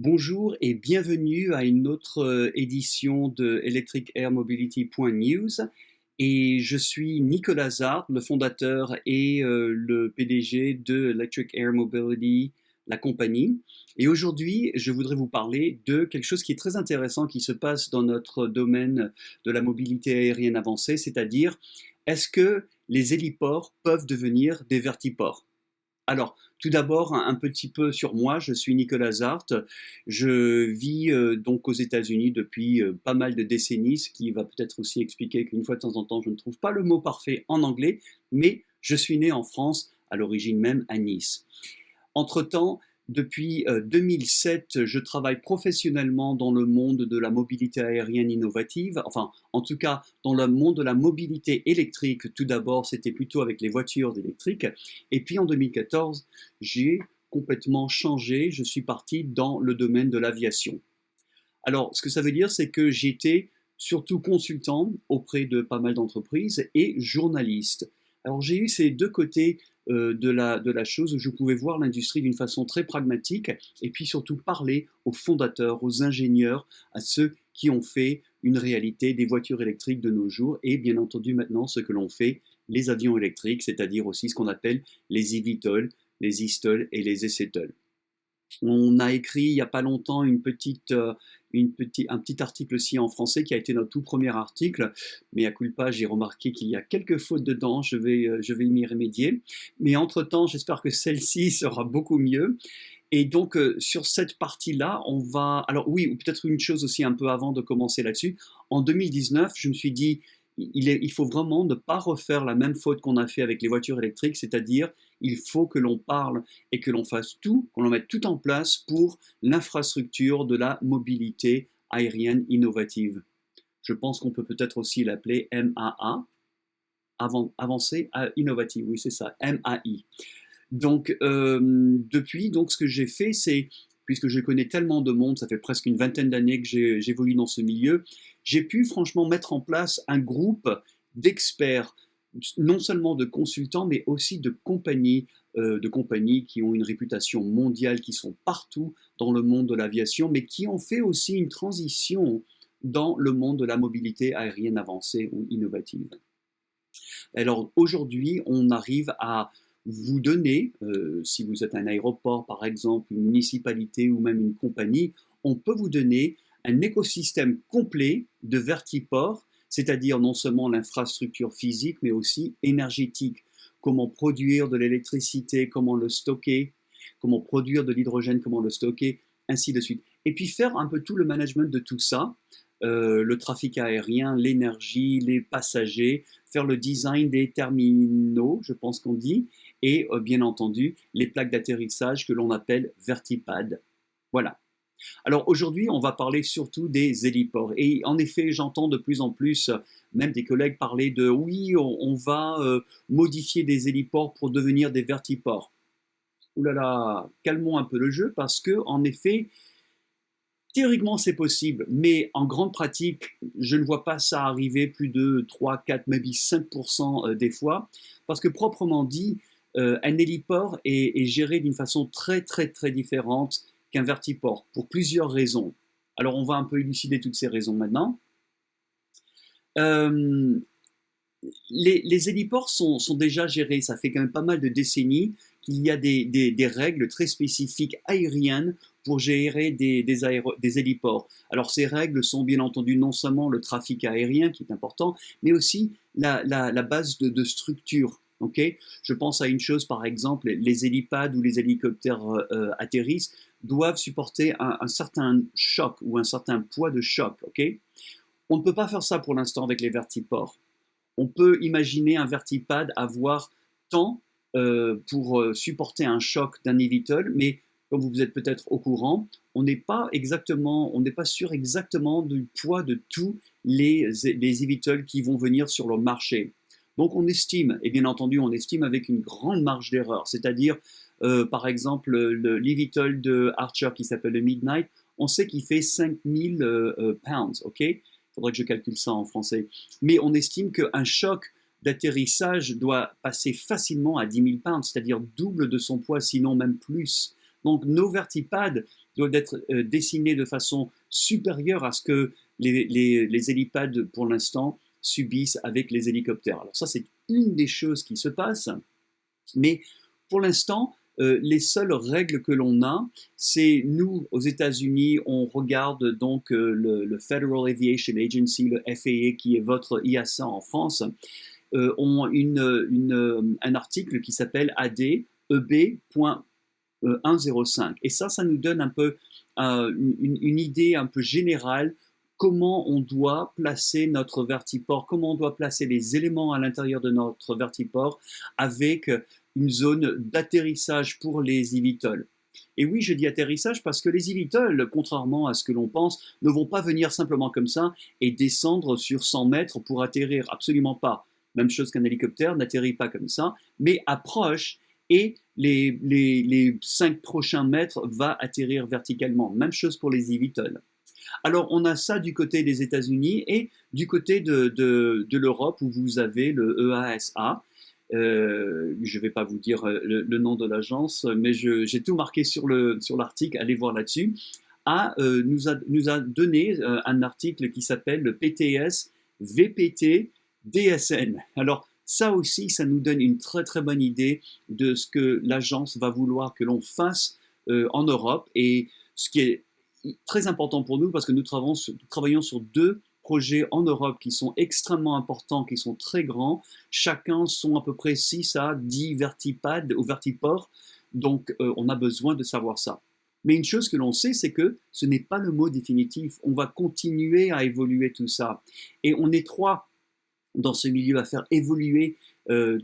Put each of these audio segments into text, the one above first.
Bonjour et bienvenue à une autre édition de electricairmobility.news. Et je suis Nicolas Zart, le fondateur et le PDG de Electric Air Mobility, la compagnie. Et aujourd'hui, je voudrais vous parler de quelque chose qui est très intéressant qui se passe dans notre domaine de la mobilité aérienne avancée, c'est-à-dire est-ce que les héliports peuvent devenir des vertiports? Alors, tout d'abord, un petit peu sur moi, je suis Nicolas Zart. Je vis donc aux États-Unis depuis pas mal de décennies, ce qui va peut-être aussi expliquer qu'une fois de temps en temps, je ne trouve pas le mot parfait en anglais, mais je suis né en France, à l'origine même à Nice. Entre-temps, depuis 2007, je travaille professionnellement dans le monde de la mobilité aérienne innovative, enfin, en tout cas, dans le monde de la mobilité électrique. Tout d'abord, c'était plutôt avec les voitures électriques. Et puis en 2014, j'ai complètement changé. Je suis parti dans le domaine de l'aviation. Alors, ce que ça veut dire, c'est que j'étais surtout consultant auprès de pas mal d'entreprises et journaliste. Alors, j'ai eu ces deux côtés de la chose où je pouvais voir l'industrie d'une façon très pragmatique et puis surtout parler aux fondateurs, aux ingénieurs, à ceux qui ont fait une réalité des voitures électriques de nos jours et bien entendu maintenant ce que l'on fait, les avions électriques, c'est-à-dire aussi ce qu'on appelle les eVTOL, les e-STOL et les eCTOL. On a écrit il n'y a pas longtemps un petit article aussi en français qui a été notre tout premier article, mais à culpa, j'ai remarqué qu'il y a quelques fautes dedans, je vais m'y remédier. Mais entre-temps, j'espère que celle-ci sera beaucoup mieux. Et donc, sur cette partie-là, on va... Alors oui, ou peut-être une chose aussi un peu avant de commencer là-dessus. En 2019, je me suis dit, il faut vraiment ne pas refaire la même faute qu'on a fait avec les voitures électriques, c'est-à-dire il faut que l'on parle et que l'on fasse tout, qu'on mette tout en place pour l'infrastructure de la mobilité aérienne innovative. Je pense qu'on peut peut-être aussi l'appeler MAA, avancée innovative, oui c'est ça, MAI. Donc, depuis, donc, ce que j'ai fait, c'est, puisque je connais tellement de monde, ça fait presque une vingtaine d'années que j'évolue dans ce milieu, j'ai pu franchement mettre en place un groupe d'experts, non seulement de consultants, mais aussi de compagnies qui ont une réputation mondiale, qui sont partout dans le monde de l'aviation, mais qui ont fait aussi une transition dans le monde de la mobilité aérienne avancée ou innovative. Alors aujourd'hui, on arrive à vous donner, si vous êtes un aéroport par exemple, une municipalité ou même une compagnie, on peut vous donner un écosystème complet de vertiports, c'est-à-dire non seulement l'infrastructure physique, mais aussi énergétique. Comment produire de l'électricité, comment le stocker, comment produire de l'hydrogène, comment le stocker, ainsi de suite. Et puis faire un peu tout le management de tout ça, le trafic aérien, l'énergie, les passagers, faire le design des terminaux, je pense qu'on dit, et bien entendu les plaques d'atterrissage que l'on appelle vertipades. Voilà. Alors aujourd'hui, on va parler surtout des héliports. Et en effet, j'entends de plus en plus même des collègues parler de oui, on va modifier des héliports pour devenir des vertiports. Ouh là là, calmons un peu le jeu parce que en effet, théoriquement, c'est possible, mais en grande pratique, je ne vois pas ça arriver plus de 3, 4, même 5% des fois, parce que proprement dit, un héliport est géré d'une façon très, très, très différente qu'un vertiport, pour plusieurs raisons. Alors, on va un peu élucider toutes ces raisons maintenant. Euh, les héliports sont déjà gérés, ça fait quand même pas mal de décennies qu'il y a des règles très spécifiques aériennes pour gérer des héliports. Alors ces règles sont bien entendu non seulement le trafic aérien qui est important, mais aussi la base de structure. Okay, je pense à une chose, par exemple, les hélipads ou les hélicoptères atterrissent doivent supporter un certain choc ou un certain poids de choc. Okay, on ne peut pas faire ça pour l'instant avec les vertiports. On peut imaginer un vertipad avoir tant pour supporter un choc d'un eVTOL, mais comme vous êtes peut-être au courant, on n'est pas sûr exactement du poids de tous les eVTOL qui vont venir sur le marché. Donc on estime, et bien entendu on estime avec une grande marge d'erreur, c'est-à-dire par exemple l'eVTOL de Archer qui s'appelle le Midnight, on sait qu'il fait 5000 pounds, ok? Il faudrait que je calcule ça en français. Mais on estime qu'un choc d'atterrissage doit passer facilement à 10 000 pounds, c'est-à-dire double de son poids, sinon même plus. Donc nos vertipads doivent être dessinés de façon supérieure à ce que les hélipads, pour l'instant, subissent avec les hélicoptères. Alors ça, c'est une des choses qui se passent, mais pour l'instant, les seules règles que l'on a, c'est nous, aux États-Unis, on regarde donc le Federal Aviation Agency, le FAA, qui est votre IASA en France, ont un article qui s'appelle AD-EB.105. Et ça nous donne un peu une idée un peu générale comment on doit placer notre vertiport, comment on doit placer les éléments à l'intérieur de notre vertiport avec une zone d'atterrissage pour les eVTOL. Et oui, je dis atterrissage parce que les eVTOL, contrairement à ce que l'on pense, ne vont pas venir simplement comme ça et descendre sur 100 mètres pour atterrir, absolument pas. Même chose qu'un hélicoptère n'atterrit pas comme ça, mais approche et les 5 prochains mètres va atterrir verticalement. Même chose pour les eVTOL. Alors, on a ça du côté des États-Unis et du côté de l'Europe où vous avez le EASA. Je ne vais pas vous dire le nom de l'agence, mais j'ai tout marqué sur l'article, allez voir là-dessus. Nous a donné un article qui s'appelle le PTS VPT DSN. Alors, ça aussi, ça nous donne une très très bonne idée de ce que l'agence va vouloir que l'on fasse en Europe et ce qui est très important pour nous parce que nous travaillons sur 2 projets en Europe qui sont extrêmement importants, qui sont très grands. Chacun sont à peu près 6 à 10 vertipads ou vertiports, donc on a besoin de savoir ça. Mais une chose que l'on sait, c'est que ce n'est pas le mot définitif. On va continuer à évoluer tout ça. Et on est 3 dans ce milieu à faire évoluer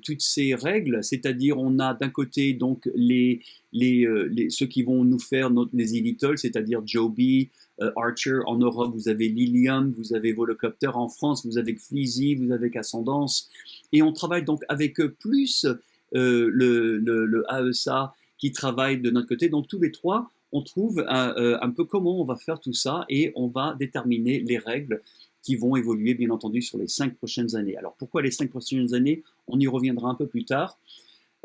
toutes ces règles, c'est-à-dire on a d'un côté donc ceux qui vont nous faire les eVTOL, c'est-à-dire Joby, Archer en Europe, vous avez Lilium, vous avez Volocopter en France, vous avez Fleezy, vous avez Ascendance, et on travaille donc avec plus le AESA qui travaille de notre côté, donc tous les 3, on trouve un peu comment on va faire tout ça et on va déterminer les règles qui vont évoluer, bien entendu, sur les 5 prochaines années. Alors, pourquoi les 5 prochaines années? On y reviendra un peu plus tard.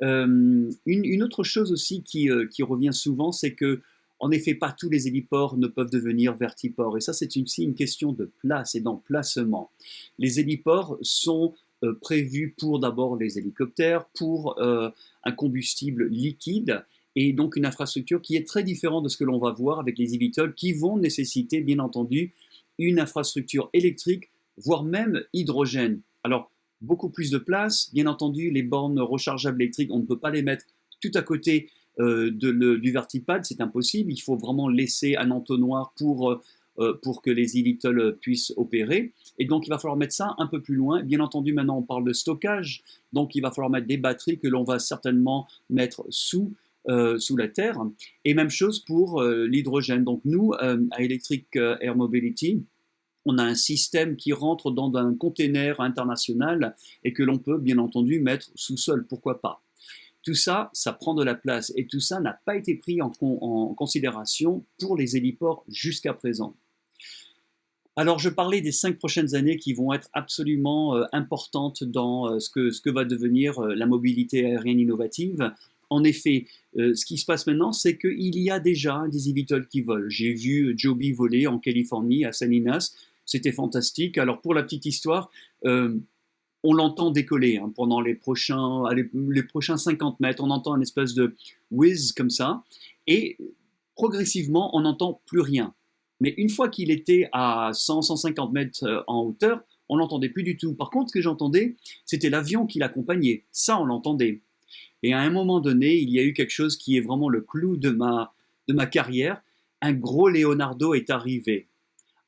Une autre chose aussi qui revient souvent, c'est que, en effet, pas tous les héliports ne peuvent devenir vertiports. Et ça, c'est aussi une question de place et d'emplacement. Les héliports sont prévus pour d'abord les hélicoptères, pour un combustible liquide, et donc une infrastructure qui est très différente de ce que l'on va voir avec les eVTOL, qui vont nécessiter, bien entendu, une infrastructure électrique, voire même hydrogène. Alors, beaucoup plus de place, bien entendu, les bornes rechargeables électriques, on ne peut pas les mettre tout à côté du vertipad, c'est impossible, il faut vraiment laisser un entonnoir pour que les eVTOL puissent opérer. Et donc, il va falloir mettre ça un peu plus loin. Bien entendu, maintenant, on parle de stockage, donc il va falloir mettre des batteries que l'on va certainement mettre sous la terre. Et même chose pour l'hydrogène. Donc nous, à Electric Air Mobility, on a un système qui rentre dans un container international et que l'on peut bien entendu mettre sous sol, pourquoi pas. Tout ça, ça prend de la place et tout ça n'a pas été pris en considération pour les héliports jusqu'à présent. Alors, je parlais des 5 prochaines années qui vont être absolument importantes dans ce que va devenir la mobilité aérienne innovative. En effet, ce qui se passe maintenant, c'est qu'il y a déjà des eVTOL qui volent. J'ai vu Joby voler en Californie, à Salinas. C'était fantastique. Alors, pour la petite histoire, on l'entend décoller pendant les prochains 50 mètres. On entend une espèce de whiz comme ça. Et progressivement, on n'entend plus rien. Mais une fois qu'il était à 100-150 mètres en hauteur, on l'entendait plus du tout. Par contre, ce que j'entendais, c'était l'avion qui l'accompagnait. Ça, on l'entendait. Et à un moment donné, il y a eu quelque chose qui est vraiment le clou de ma carrière. Un gros Leonardo est arrivé.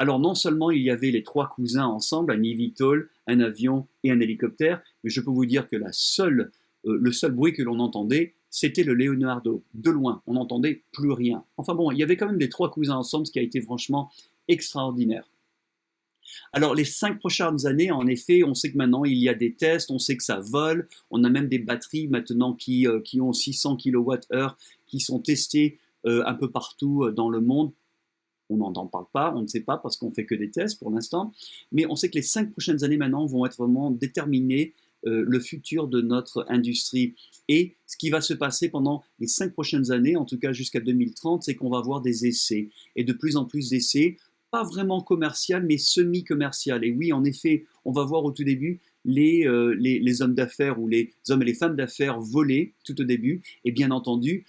Alors non seulement il y avait les 3 cousins ensemble, un eVTOL, un avion et un hélicoptère, mais je peux vous dire que le seul bruit que l'on entendait, c'était le Leonardo. De loin, on n'entendait plus rien. Enfin bon, il y avait quand même les 3 cousins ensemble, ce qui a été franchement extraordinaire. Alors les 5 prochaines années, en effet, on sait que maintenant il y a des tests, on sait que ça vole, on a même des batteries maintenant qui ont 600 kWh qui sont testées un peu partout dans le monde. On n'en parle pas, on ne sait pas parce qu'on fait que des tests pour l'instant, mais on sait que les 5 prochaines années maintenant vont être vraiment déterminées le futur de notre industrie. Et ce qui va se passer pendant les 5 prochaines années, en tout cas jusqu'à 2030, c'est qu'on va avoir des essais, et de plus en plus d'essais, pas vraiment commercial, mais semi-commercial. Et oui, en effet, on va voir au tout début les hommes d'affaires ou les hommes et les femmes d'affaires voler tout au début, et bien entendu,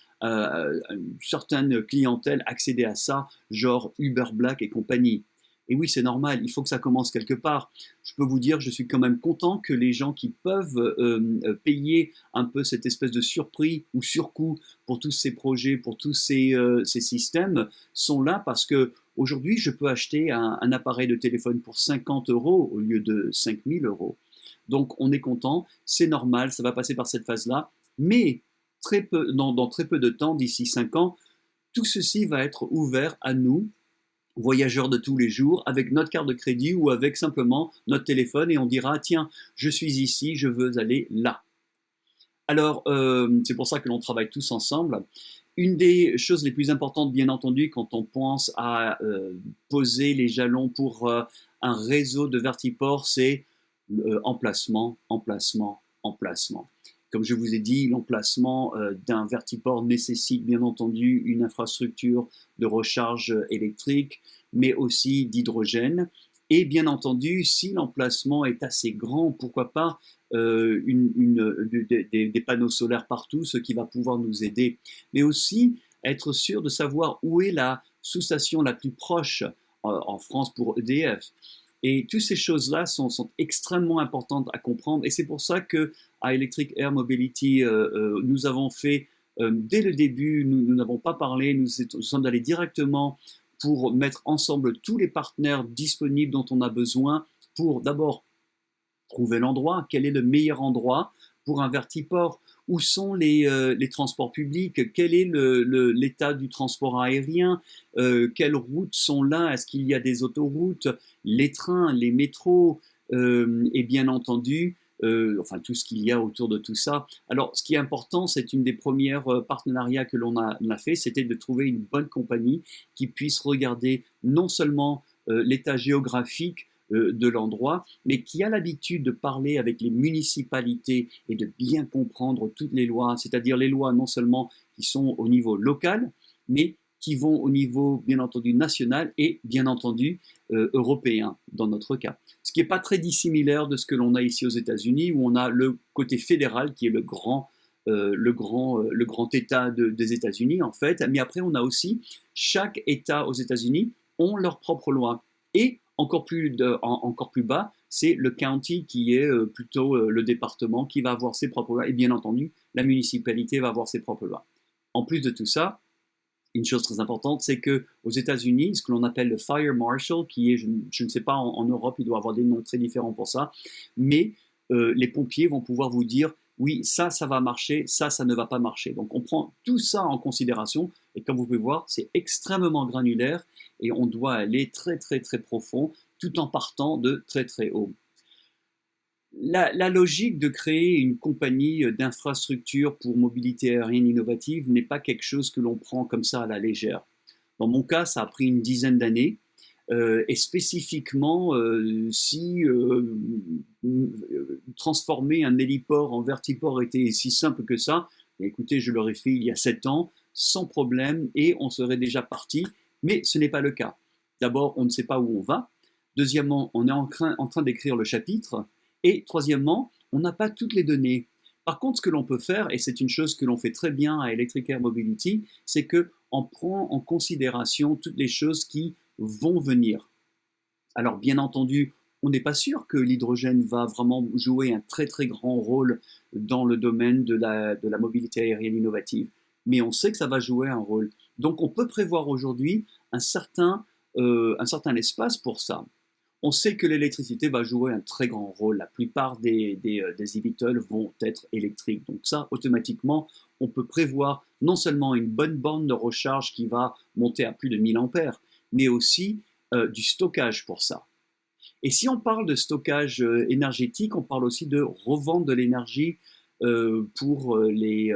certaines clientèles accéder à ça, genre Uber Black et compagnie. Et oui, c'est normal, il faut que ça commence quelque part. Je peux vous dire, je suis quand même content que les gens qui peuvent payer un peu cette espèce de surprix ou surcoût pour tous ces projets, pour tous ces systèmes, sont là parce que aujourd'hui, je peux acheter un appareil de téléphone pour 50 euros au lieu de 5000 euros. Donc, on est content, c'est normal, ça va passer par cette phase-là, mais dans très peu de temps, d'ici 5 ans, tout ceci va être ouvert à nous, voyageurs de tous les jours, avec notre carte de crédit ou avec simplement notre téléphone, et on dira, tiens, je suis ici, je veux aller là. Alors, c'est pour ça que l'on travaille tous ensemble. Une des choses les plus importantes, bien entendu, quand on pense à poser les jalons pour un réseau de vertiports, c'est emplacement, emplacement, emplacement. Comme je vous ai dit, l'emplacement d'un vertiport nécessite bien entendu une infrastructure de recharge électrique, mais aussi d'hydrogène. Et bien entendu, si l'emplacement est assez grand, pourquoi pas des panneaux solaires partout, ce qui va pouvoir nous aider. Mais aussi être sûr de savoir où est la sous-station la plus proche en France pour EDF. Et toutes ces choses-là sont extrêmement importantes à comprendre. Et c'est pour ça que à Electric Air Mobility, nous avons fait, dès le début, nous n'avons pas parlé, nous sommes allés directement pour mettre ensemble tous les partenaires disponibles dont on a besoin pour d'abord trouver l'endroit, quel est le meilleur endroit pour un vertiport, où sont les transports publics, quel est l'état du transport aérien, quelles routes sont là, est-ce qu'il y a des autoroutes, les trains, les métros, et bien entendu, enfin tout ce qu'il y a autour de tout ça. Alors ce qui est important, c'est une des premières partenariats que l'on a fait, c'était de trouver une bonne compagnie qui puisse regarder non seulement l'état géographique, de l'endroit, mais qui a l'habitude de parler avec les municipalités et de bien comprendre toutes les lois, c'est-à-dire les lois non seulement qui sont au niveau local, mais qui vont au niveau, bien entendu, national et, bien entendu, européen, dans notre cas. Ce qui n'est pas très dissimilaire de ce que l'on a ici aux États-Unis, où on a le côté fédéral, qui est le grand État des États-Unis, en fait, mais après, on a aussi, chaque État aux États-Unis ont leurs propres lois. Et encore plus bas, c'est le county qui est plutôt le département qui va avoir ses propres lois et bien entendu, la municipalité va avoir ses propres lois. En plus de tout ça, une chose très importante, c'est que aux États-Unis, ce que l'on appelle le fire marshal, qui est, je ne sais pas, en Europe, il doit avoir des noms très différents pour ça, mais les pompiers vont pouvoir vous dire, oui, ça va marcher, ça ne va pas marcher. Donc on prend tout ça en considération, et comme vous pouvez voir, c'est extrêmement granulaire, et on doit aller très très très profond, tout en partant de très très haut. La logique de créer une compagnie d'infrastructure pour mobilité aérienne innovative n'est pas quelque chose que l'on prend comme ça à la légère. Dans mon cas, ça a pris une dizaine d'années, et spécifiquement, si transformer un héliport en vertiport était si simple que ça, écoutez, je l'aurais fait il y a 7 ans, sans problème, et on serait déjà parti, mais ce n'est pas le cas. D'abord, on ne sait pas où on va. Deuxièmement, on est en train d'écrire le chapitre. Et troisièmement, on n'a pas toutes les données. Par contre, ce que l'on peut faire, et c'est une chose que l'on fait très bien à Electric Air Mobility, c'est qu'on prend en considération toutes les choses qui vont venir. Alors, bien entendu, on n'est pas sûr que l'hydrogène va vraiment jouer un très très grand rôle dans le domaine de la mobilité aérienne innovative, mais on sait que ça va jouer un rôle. Donc, on peut prévoir aujourd'hui un certain espace pour ça. On sait que l'électricité va jouer un très grand rôle. La plupart des eVTOL vont être électriques. Donc ça, automatiquement, on peut prévoir non seulement une bonne borne de recharge qui va monter à plus de 1000 ampères, mais aussi du stockage pour ça. Et si on parle de stockage énergétique, on parle aussi de revente de l'énergie les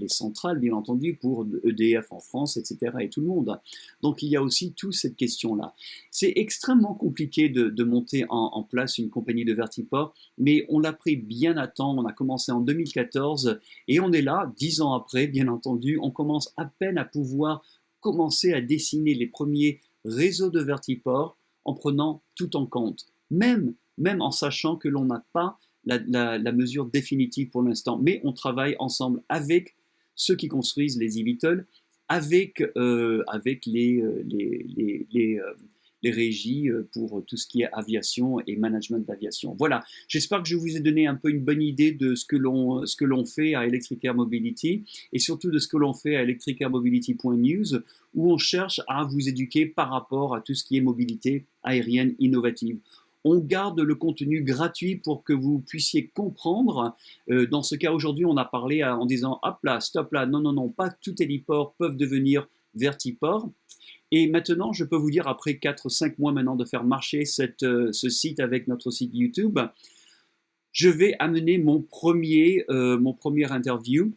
centrales, bien entendu, pour EDF en France, etc. et tout le monde. Donc il y a aussi toute cette question-là. C'est extrêmement compliqué de monter en place une compagnie de Vertiport, mais on l'a pris bien à temps. On a commencé en 2014 et on est là, 10 ans après, bien entendu. On commence à peine à pouvoir commencer à dessiner les premiers réseaux de Vertiport en prenant tout en compte. Même en sachant que l'on n'a pas la mesure définitive pour l'instant. Mais on travaille ensemble avec ceux qui construisent les eVTOL, avec les régies pour tout ce qui est aviation et management d'aviation. Voilà, j'espère que je vous ai donné un peu une bonne idée de ce que l'on fait à Electric Air Mobility et surtout de ce que l'on fait à electricairmobility.news où on cherche à vous éduquer par rapport à tout ce qui est mobilité aérienne innovative. On garde le contenu gratuit pour que vous puissiez comprendre. Dans ce cas, aujourd'hui, on a parlé en disant « hop là, stop là, non, non, non, pas tout héliport peuvent devenir vertiport ». Et maintenant, je peux vous dire, après 4-5 mois maintenant de faire marcher ce site avec notre site YouTube, je vais amener mon premier interview,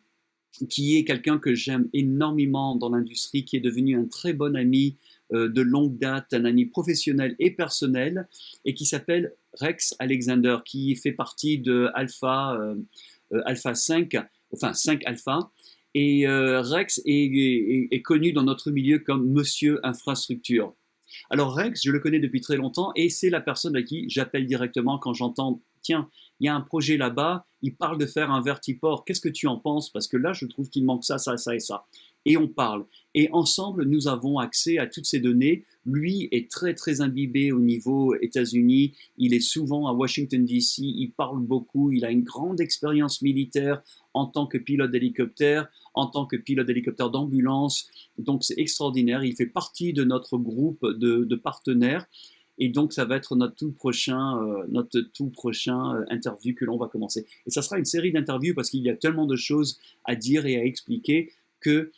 qui est quelqu'un que j'aime énormément dans l'industrie, qui est devenu un très bon ami de longue date, un ami professionnel et personnel, et qui s'appelle Rex Alexander, qui fait partie de Alpha 5, enfin 5 Alpha. Et Rex est connu dans notre milieu comme Monsieur Infrastructure. Alors Rex, je le connais depuis très longtemps et c'est la personne à qui j'appelle directement quand j'entends « Tiens, il y a un projet là-bas, il parle de faire un vertiport, qu'est-ce que tu en penses? Parce que là, je trouve qu'il manque ça, ça, ça et ça. » Et on parle. Et ensemble, nous avons accès à toutes ces données. Lui est très, très imbibé au niveau États-Unis. Il est souvent à Washington, D.C. Il parle beaucoup. Il a une grande expérience militaire en tant que pilote d'hélicoptère, en tant que pilote d'hélicoptère d'ambulance. Donc, c'est extraordinaire. Il fait partie de notre groupe de partenaires. Et donc, ça va être notre tout prochain interview que l'on va commencer. Et ça sera une série d'interviews parce qu'il y a tellement de choses à dire et à expliquer que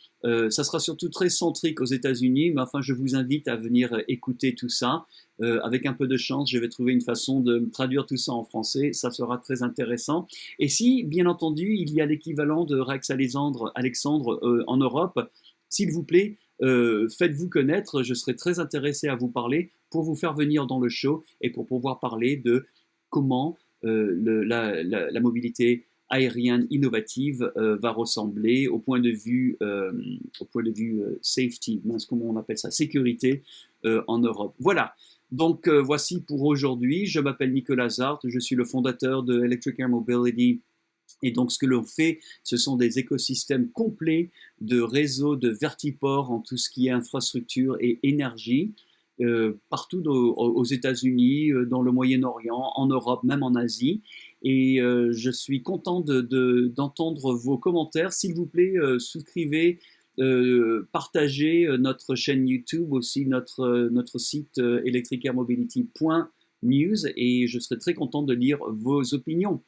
ça sera surtout très centrique aux États-Unis, mais enfin, je vous invite à venir écouter tout ça. Avec un peu de chance, je vais trouver une façon de traduire tout ça en français. Ça sera très intéressant. Et si, bien entendu, il y a l'équivalent de Rex Alexandre en Europe, s'il vous plaît, faites-vous connaître. Je serai très intéressé à vous parler pour vous faire venir dans le show et pour pouvoir parler de comment la mobilité aérienne innovative va ressembler au point de vue safety, comment on appelle ça, sécurité en Europe. Voilà, donc voici pour aujourd'hui. Je m'appelle Nicolas Zart, je suis le fondateur de Electric Air Mobility. Et donc, ce que l'on fait, ce sont des écosystèmes complets de réseaux de vertiports en tout ce qui est infrastructure et énergie, partout aux États-Unis, dans le Moyen-Orient, en Europe, même en Asie. Et je suis content d'entendre vos commentaires. S'il vous plaît, souscrivez, partagez notre chaîne YouTube, aussi notre site electricairmobility.news et je serai très content de lire vos opinions.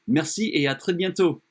Merci et à très bientôt.